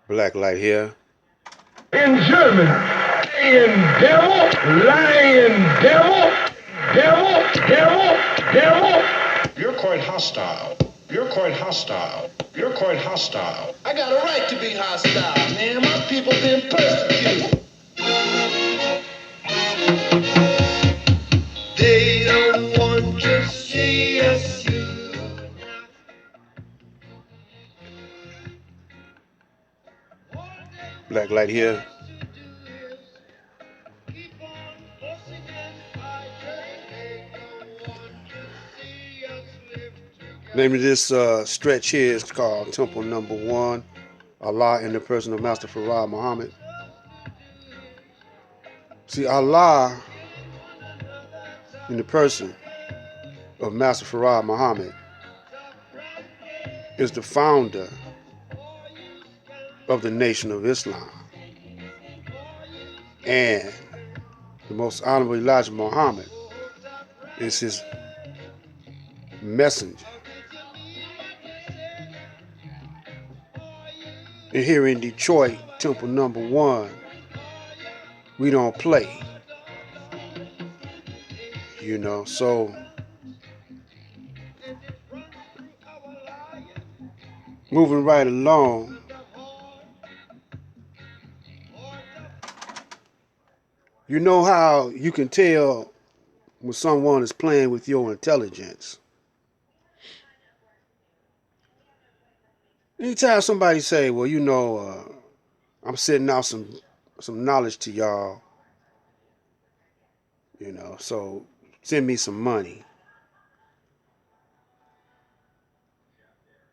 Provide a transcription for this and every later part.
Black light here. In German, lying devil, lying devil, devil. You're quite hostile. You're quite hostile. You're quite hostile. I got a right to be hostile, man. My people been persecuted. They don't want to see us. Black light here. Name of this stretch here is called Temple Number One. Allah in the person of Master Farah Muhammad. See, Allah in the person of Master Farah Muhammad is the founder of the Nation of Islam. And the most honorable Elijah Muhammad is his messenger. And here in Detroit, Temple Number One, we don't play. So moving right along, you know how you can tell when someone is playing with your intelligence. Anytime somebody say, well, I'm sending out some knowledge to y'all, so send me some money.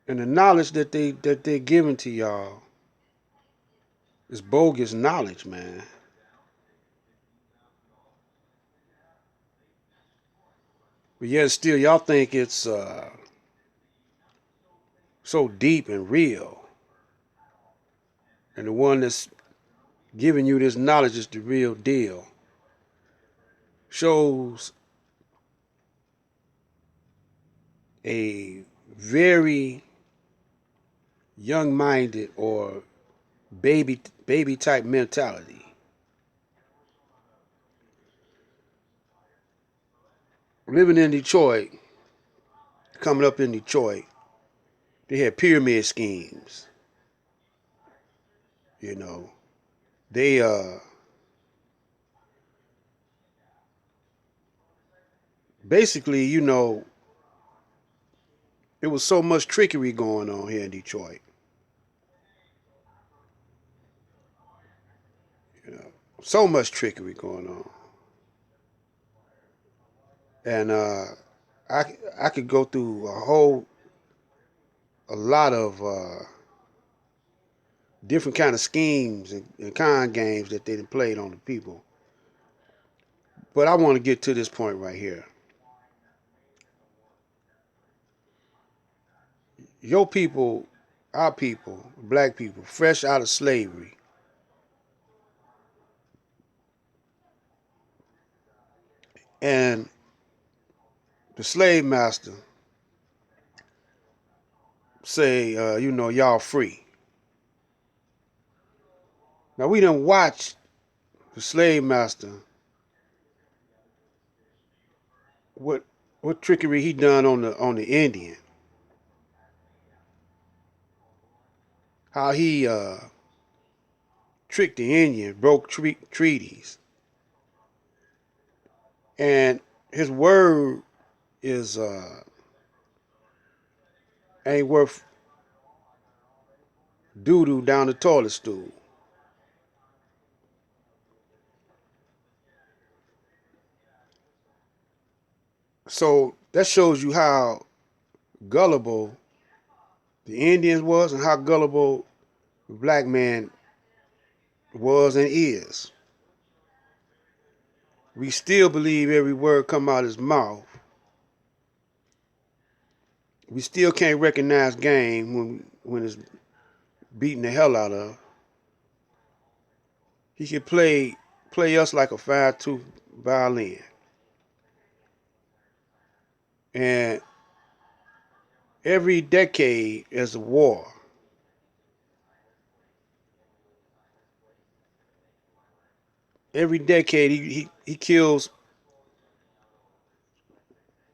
And the knowledge that they're giving to y'all is bogus knowledge, man. But yet still y'all think it's so deep and real. And the one that's giving you this knowledge is the real deal. Shows a very young-minded or baby type mentality. Living in Detroit, coming up in Detroit, they had pyramid schemes. They basically, it was so much trickery going on here in Detroit. So much trickery going on. And I could go through a lot of different kind of schemes and con games that they played on the people. But I want to get to this point right here. Your people, our people, black people, fresh out of slavery, and the slave master say, y'all free. Now we done watch the slave master what trickery he done on the Indian. How he tricked the Indian, broke treaties, and his word is ain't worth doo doo down the toilet stool. So that shows you how gullible the Indians was and how gullible the black man was and is. We still believe every word come out his mouth. We still can't recognize game when it's beating the hell out of. He could play us like a 5-tooth violin. And every decade as a war, every decade he kills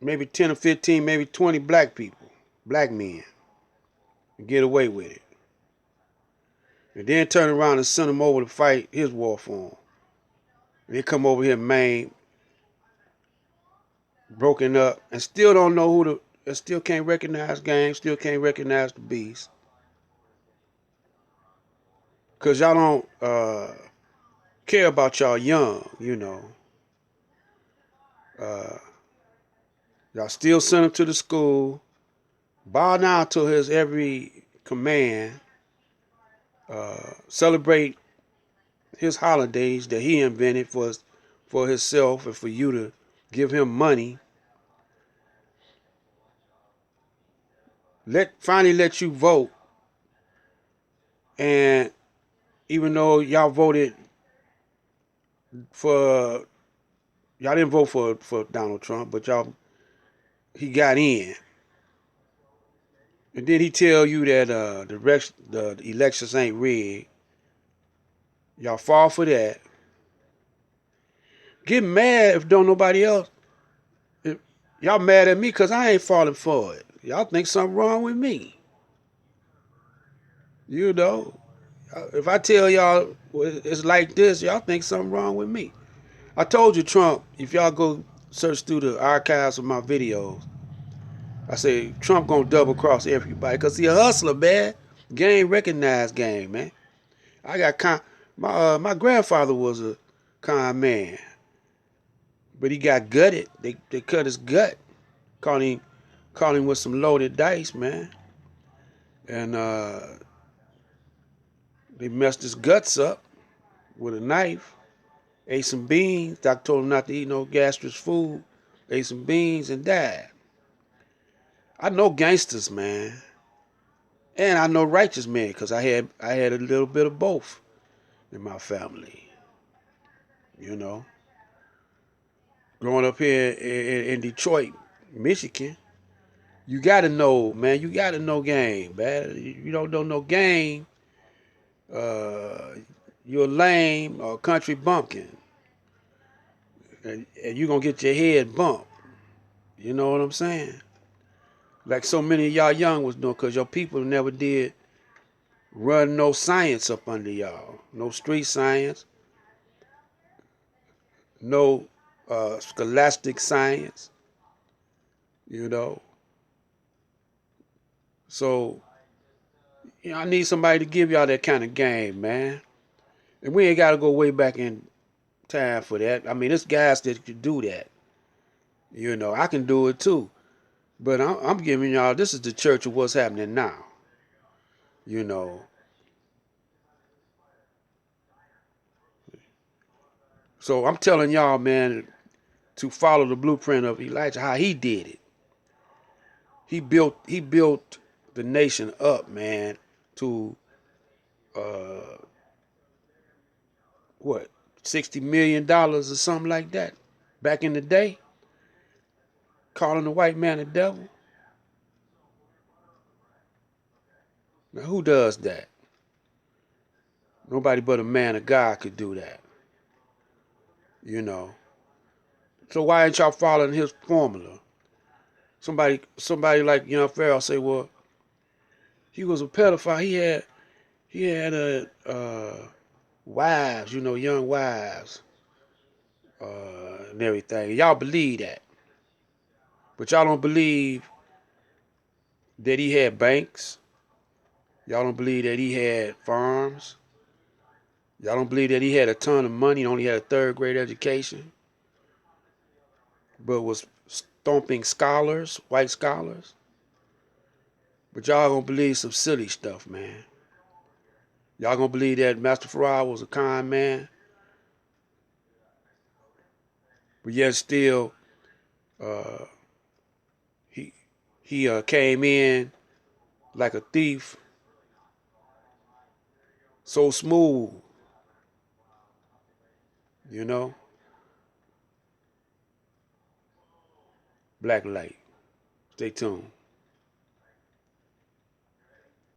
maybe 10 or 15, maybe 20 black people, black men, and get away with it. And then turn around and send them over to fight his war for him. And they come over here maimed, broken up, and still don't know who the, and still can't recognize game, still can't recognize the beast. Because y'all don't care about y'all young, you know. Y'all still send him to the school, bow down to his every command, celebrate his holidays that he invented for himself and for you to give him money. Finally let you vote, and even though y'all voted for, y'all didn't vote for Donald Trump, but he got in. And then he tell you that the elections ain't rigged. Y'all fall for that. Get mad if don't nobody else. If y'all mad at me because I ain't falling for it. Y'all think something wrong with me. You know, if I tell y'all it's like this, y'all think something wrong with me. I told you, Trump, if y'all go search through the archives of my videos, I say Trump gonna double cross everybody because he a hustler, man. Game recognized game, man. I got my grandfather was a con man, but he got gutted. They cut his gut, caught him with some loaded dice, man, and they messed his guts up with a knife. Ate some beans. Doctor told him not to eat no gastrous food. Ate some beans and died. I know gangsters, man, and I know righteous men because I had a little bit of both in my family. You know, growing up here in Detroit, Michigan, you got to know, man. You got to know game, man. You don't know no game. You're lame or country bumpkin, and you're gonna get your head bumped. You know what I'm saying? Like so many of y'all young was doing, cause your people never did run no science up under y'all. No street science, no scholastic science, you know. So, I need somebody to give y'all that kind of game, man. And we ain't got to go way back in time for that. I mean, there's guys that could do that. You know, I can do it too. But I'm giving y'all, this is the church of what's happening now. You know. So I'm telling y'all, man, to follow the blueprint of Elijah, how he did it. He built the nation up, man, to what, $60 million or something like that back in the day, calling the white man a devil. Now who does that? Nobody but a man of God could do that. You know. So why ain't y'all following his formula? Somebody like Young Pharaoh say, well, he was a pedophile. He had wives, you know, young wives, and everything. Y'all believe that, but y'all don't believe that he had banks. Y'all don't believe that he had farms. Y'all don't believe that he had a ton of money, only had a third grade education, but was stomping scholars, white scholars. But y'all gonna believe some silly stuff, man. Y'all gonna believe that Master Farad was a kind man, but yet still, uh, he came in like a thief, so smooth, you know. Black Light. Stay tuned.